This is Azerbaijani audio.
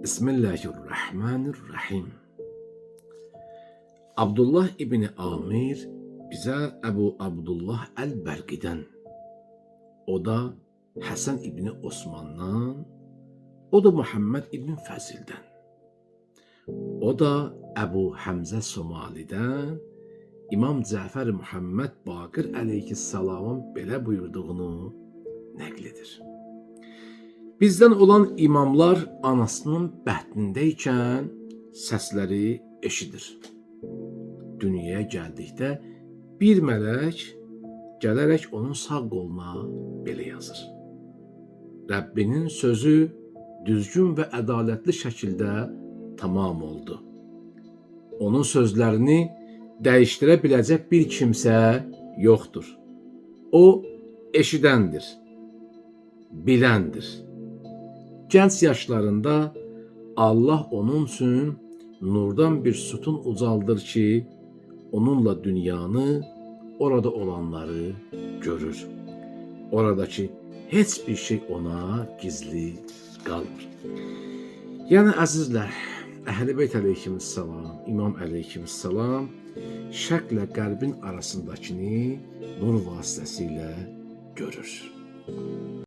Bismillahirrahmanirrahim. Abdullah İbni Amir bize Ebu Abdullah el-Berki'den, o da Hasan İbni Osman'dan, o da Muhammed İbni Fazil'den, o da Ebu Hamza Somali'den, İmam Cafer Muhammed Bakır aleyhisselamın belə buyurduğunu nəqlidir. Bizden olan imamlar anasının bətnindəykən səsləri eşidir. Dünyaya gəldikdə bir mələk gələrək onun sağ qoluna belə yazır: Rəbbinin sözü düzgün və ədalətli şəkildə tamam oldu. Onun sözlərini dəyişdirə biləcək bir kimsə yoxdur. O eşidəndir, biləndir. Gənc yaşlarında Allah onun üçün nurdan bir sütun ucaldır ki, onunla dünyanı, orada olanları görür. Oradaki heç bir şey ona gizli qalmır. Yəni əzizlər, Əhl-i Beyt əleyhissalam, İmam əleyhissalam şərqlə qərbin arasındakini nur vasitəsilə görür.